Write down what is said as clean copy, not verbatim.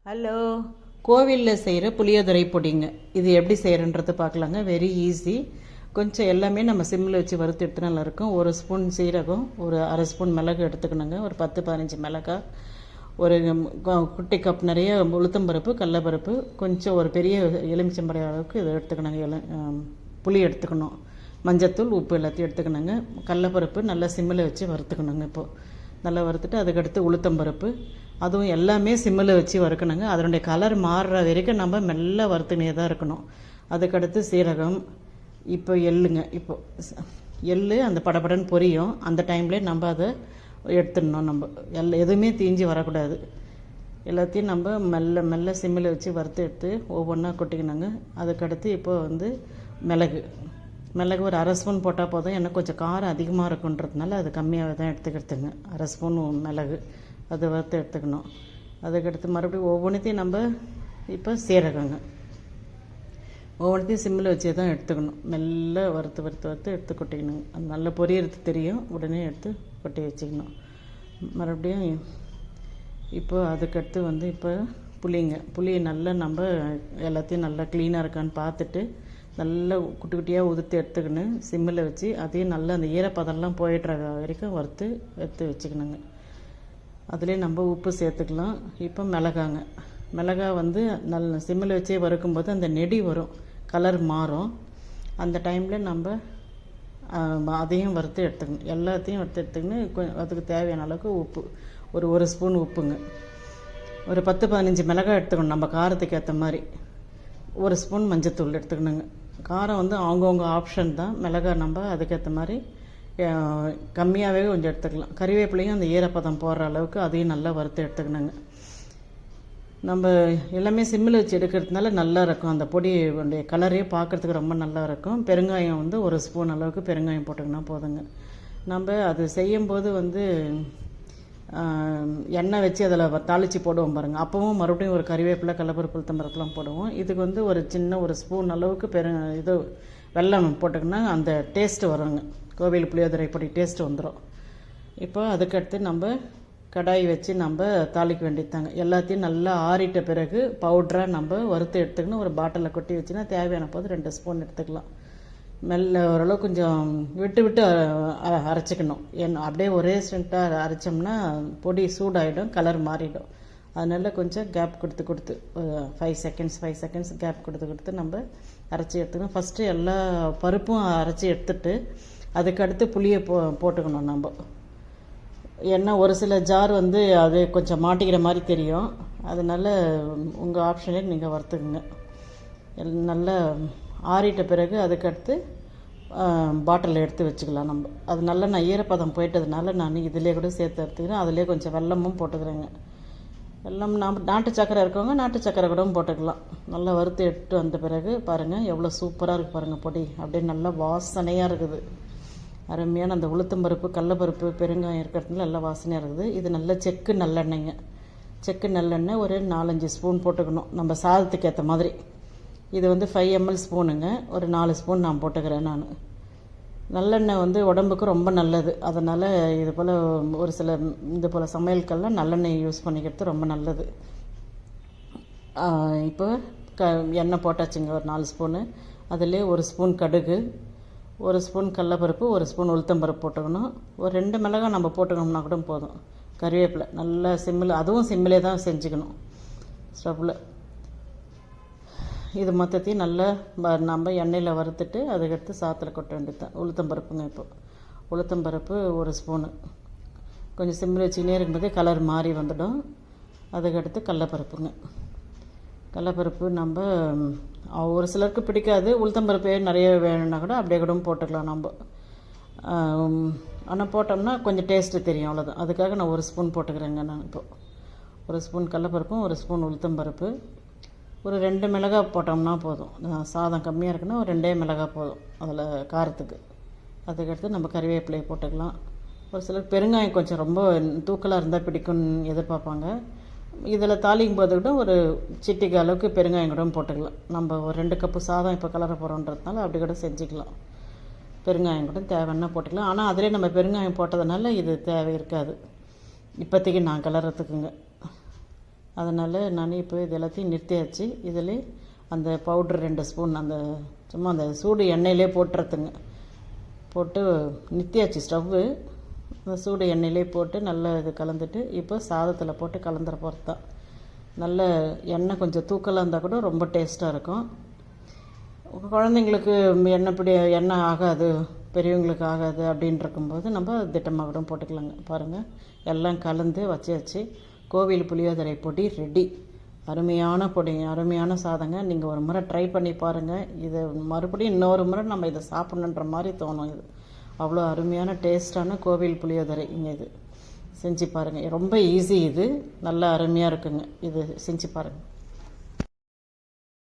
Hello, கோவிலில் செய்கிற புளியோதரை பொடிங்க. இது எப்படி செய்கிறன்றது பார்க்கலாங்க. Very easy. கொஞ்சம் எல்லாமே நம்ம சிம்மில் வச்சு வறுத்து எடுத்து நல்லாயிருக்கும். ஒரு ஸ்பூன் சீரகம், ஒரு அரை ஸ்பூன் மிளகு எடுத்துக்கணுங்க. ஒரு 10-15 மிளகாய், ஒரு குட்டி கப் நிறைய உளுத்தம்பருப்பு, கடலப்பருப்பு, கொஞ்சம் ஒரு பெரிய எலுமிச்சம்பழ அளவுக்கு இதை எடுத்துக்கணுங்க. புளி எடுத்துக்கணும். மஞ்சத்தூள், உப்பு எல்லாத்தையும் எடுத்துக்கணுங்க. கடலப்பருப்பு நல்லா சிம்மில் வச்சு வறுத்துக்கணுங்க. இப்போது நல்லா வறுத்துட்டு அதுக்கடுத்து உளுத்தம்பருப்பு, அதுவும் எல்லாமே சிம்மில் வச்சு வறுக்கணுங்க. அதனுடைய கலர் மாறுற வரைக்கும் நம்ம மெல்ல வறுத்துனே தான் இருக்கணும். அதுக்கடுத்து சீரகம், இப்போ எள்ளுங்க. இப்போ எள்ளு அந்த படபடன்னு பொரியும். அந்த டைம்லேயே நம்ம அதை எடுத்துடணும். நம்ம எதுவுமே தீஞ்சு வரக்கூடாது. எல்லாத்தையும் நம்ம மெல்ல மெல்ல சிம்மில் வச்சு வறுத்து எடுத்து ஒவ்வொன்றா கொட்டிக்கணுங்க. அதுக்கடுத்து இப்போ மிளகு ஒரு அரை ஸ்பூன் போட்டால் போதும். எனக்கு கொஞ்சம் காரம் அதிகமாக இருக்குன்றதுனால அது கம்மியாக தான் எடுத்துக்கிறதுங்க. அரை ஸ்பூன் மிளகு அதை வறுத்து எடுத்துக்கணும். அதுக்கடுத்து மறுபடியும் ஒவ்வொன்றத்தையும் நம்ம இப்போ சீரகங்க ஒவ்வொன்றத்தையும் சிம்மில் வச்சே தான் எடுத்துக்கணும். மெல்ல வறுத்து எடுத்து கொட்டிக்கணுங்க. அது நல்லா பொரியறது தெரியும். உடனே எடுத்து கொட்டி வச்சுக்கணும். மறுபடியும் இப்போ அதுக்கடுத்து இப்போ புளியை நல்லா நம்ம எல்லாத்தையும் நல்லா க்ளீனாக இருக்கான்னு பார்த்துட்டு நல்லா குட்டி குட்டியாக உதுத்து எடுத்துக்கணும். சிம்மில் வச்சு அதையும் நல்லா அந்த ஈரப்பதம்லாம் போயிடுற வரைக்கும் வறுத்து எடுத்து வச்சுக்கணுங்க. அதிலே நம்ம உப்பு சேர்த்துக்கலாம். இப்போ மிளகாய் நல்ல சிம்மில் வச்சே வறுக்கும்போது அந்த நெடி வரும், கலர் மாறும். அந்த டைமில் நம்ம அதையும் வறுத்து எடுத்துக்கணும். எல்லாத்தையும் வறுத்து எடுத்துக்கணும். அதுக்கு தேவையான அளவுக்கு உப்பு, ஒரு ஸ்பூன் உப்புங்க. ஒரு 10-15 மிளகாய் எடுத்துக்கணும். நம்ம காரத்துக்கு ஏற்ற மாதிரி. ஒரு ஸ்பூன் மஞ்சத்தூள் எடுத்துக்கணுங்க. காரம் அவங்கவுங்க ஆப்ஷன் தான். மிளகாய் நம்ம அதுக்கேற்ற மாதிரி கம்மியாகவே கொஞ்சம் எடுத்துக்கலாம். கறிவேப்பிலையும் அந்த ஈரப்பதம் போடுற அளவுக்கு அதையும் நல்லா வறுத்து எடுத்துக்கணுங்க. நம்ம எல்லாமே சிம்மில் வச்சு எடுக்கிறதுனால நல்லா இருக்கும். அந்த பொடியுடைய கலரே பார்க்குறதுக்கு ரொம்ப நல்லா இருக்கும். பெருங்காயம் ஒரு ஸ்பூன் அளவுக்கு பெருங்காயம் போட்டுக்கினா போதுங்க. நம்ம அது செய்யும்போது எண்ணெய் வச்சு அதில் தாளித்து போடுவோம் பாருங்கள். அப்போவும் மறுபடியும் ஒரு கறிவேப்பிலை, கடலப்பருப்பு, உளுத்தம்பருப்புலாம் போடுவோம். இதுக்கு ஒரு சின்ன ஒரு ஸ்பூன் அளவுக்கு வெல்லம் போட்டுக்கினா அந்த டேஸ்ட்டு வருங்க. கோவில் புளியோதரை பொடி டேஸ்ட்டு வந்துடும். இப்போ அதுக்கடுத்து நம்ம கடாய் வச்சு நம்ம தாளிக்க வேண்டியதாங்க. எல்லாத்தையும் நல்லா ஆறிட்ட பிறகு பவுட்ராக நம்ம வறுத்து எடுத்துக்கணும். ஒரு பாட்டிலில் கொட்டி வச்சுன்னா தேவையான போது 2 ஸ்பூன் எடுத்துக்கலாம். மெல்ல ஓரளவு கொஞ்சம் விட்டு அரைச்சிக்கணும். அப்படியே ஒரே ஸ்ட்ரென்ட்டாக அரைச்சோம்னா பொடி சூடாகிடும், கலர் மாறிடும். அதனால கொஞ்சம் கேப் கொடுத்து 5 செகண்ட்ஸ் கேப் கொடுத்து நம்ம அரைச்சி எடுத்துக்கணும். ஃபஸ்ட்டு எல்லா பருப்பும் அரைச்சி எடுத்துட்டு அதுக்கடுத்து புளியை போட்டுக்கணும். நம்ம ஏன்னா ஒரு சில ஜார் அது கொஞ்சம் மாட்டிக்கிற மாதிரி தெரியும். அதனால் உங்கள் ஆப்ஷனே நீங்கள் வறுத்துக்குங்க. நல்லா ஆறிட்ட பிறகு அதுக்கடுத்து பாட்டிலில் எடுத்து வச்சுக்கலாம். நம்ம அது நல்லா நான் ஈரப்பதம் போயிட்டதுனால நான் இதிலே கூட சேர்த்து எடுத்துக்கிறேன். அதிலே கொஞ்சம் வெல்லமும் போட்டுக்கிறேங்க. வெல்லம் நாட்டு சக்கரை இருக்கவங்க நாட்டு சக்கரை கூட போட்டுக்கலாம். நல்லா வறுத்து எடுத்து வந்த பிறகு பாருங்கள் எவ்வளோ சூப்பராக இருக்குது பாருங்கள். பொடி அப்படியே நல்லா வாசனையாக இருக்குது. அருமையான அந்த உளுத்தம்பருப்பு, கடலப்பருப்பு, பெருங்காயம் இருக்கிறதுனால நல்லா வாசனையாக இருக்குது. இது நல்ல செக்கு நல்லெண்ணெய் ஒரு 4-5 ஸ்பூன் போட்டுக்கணும். நம்ம சாதத்துக்கு ஏற்ற மாதிரி. இது 5 ml ஸ்பூனுங்க. ஒரு 4 ஸ்பூன் நான் போட்டுக்கிறேன். நான் நல்லெண்ணெய் உடம்புக்கு ரொம்ப நல்லது. அதனால் இது போல் ஒரு சில இது போல் சமையலுக்கெல்லாம் நல்லெண்ணெய் யூஸ் பண்ணிக்கிறது ரொம்ப நல்லது. இப்போ எண்ணெய் போட்டாச்சுங்க. ஒரு 4 ஸ்பூனு. அதிலே 1 ஸ்பூன் கடுகு, 1 ஸ்பூன் கடலப்பருப்பு, 1 ஸ்பூன் உளுத்தம்பருப்பு போட்டுக்கணும். ஒரு 2 மிளகாய் நம்ம போட்டுக்கணும்னா கூட போதும். கறிவேப்பிலை நல்லா அதுவும் சிம்மிலே தான் செஞ்சுக்கணும் ஸ்டவ்வில். இது மொத்தத்தையும் நல்லா நம்ம எண்ணெயில் வறுத்துட்டு அதுக்கடுத்து சாத்தில் கொட்ட வேண்டியது தான். உளுத்தம்பருப்புங்க. இப்போ உளுத்தம்பருப்பு 1 ஸ்பூனு கொஞ்சம் சிம்மில் வச்சுக்கினே இருக்கும்போதே கலர் மாறி வந்துடும். அதுக்கடுத்து கடலப்பருப்பு நம்ம ஒரு சிலருக்கு பிடிக்காது. உளுத்தம்பருப்பு நிறைய வேணும்னா கூட அப்படியே கூட போட்டுக்கலாம் நம்ம. ஆனால் போட்டோம்னா கொஞ்சம் டேஸ்ட்டு தெரியும், அவ்வளோதான். அதுக்காக நான் 1 ஸ்பூன் போட்டுக்கிறேங்க. நான் இப்போ 1 ஸ்பூன் கடலப்பருப்பும் 1 ஸ்பூன் உளுத்தம்பருப்பு, ஒரு 2 மிளகாய் போட்டோம்னா போதும். சாதம் கம்மியாக இருக்குன்னா ஒரு 2 மிளகாய் போதும் அதில் காரத்துக்கு. அதுக்கடுத்து நம்ம கறிவேப்பிலையை போட்டுக்கலாம். ஒரு சிலர் பெருங்காயம் கொஞ்சம் ரொம்ப தூக்கலாக இருந்தால் பிடிக்கும்னு எதிர்பார்ப்பாங்க. இதில் தாளிக்கும் போது கூட ஒரு சிட்டிக்கு அளவுக்கு பெருங்காயம் கூட போட்டுக்கலாம். நம்ம ஒரு 2 கப்பு சாதம் இப்போ கலர போகிறோன்றதுனால அப்படி கூட செஞ்சுக்கலாம். பெருங்காயம் கூட தேவைன்னா போட்டுக்கலாம். ஆனால் அதிலே நம்ம பெருங்காயம் போட்டதுனால இது தேவை இருக்காது இப்போதைக்கு நான் கலரத்துக்குங்க. அதனால் நான் இப்போ இது எல்லாத்தையும் நிறுத்தியாச்சு. இதில் அந்த பவுட்ரு 2 ஸ்பூன் அந்த சும்மா அந்த சூடு எண்ணெயிலே போட்டுறதுங்க. போட்டு நிறுத்தியாச்சு ஸ்டவ்வு. அந்த சூடு எண்ணெயிலே போட்டு நல்லா இது கலந்துட்டு இப்போ சாதத்தில் போட்டு கலந்துற போகிறது தான். நல்ல எண்ணெய் கொஞ்சம் தூக்கலாக இருந்தால் கூட ரொம்ப டேஸ்ட்டாக இருக்கும். குழந்தைங்களுக்கு எண்ணெய் ஆகாது, பெரியவங்களுக்கு ஆகாது அப்படின்னு இருக்கும்போது நம்ம திட்டமாக கூட போட்டுக்கலாங்க. பாருங்கள், எல்லாம் கலந்து வச்சாச்சு. கோவில் புளியோதரை பொடி ரெடி. அருமையான பொடி, அருமையான சாதங்க. நீங்கள் ஒரு முறை ட்ரை பண்ணி பாருங்கள். இதை மறுபடியும் இன்னொரு முறை நம்ம இதை சாப்பிட்ணுன்ற மாதிரி தோணும். இது அவ்வளோ அருமையான டேஸ்ட்டான கோவில் புளியோதரை. இங்கே இது செஞ்சு பாருங்கள். ரொம்ப ஈஸி, இது நல்லா அருமையாக இருக்குங்க. இது செஞ்சு பாருங்கள்.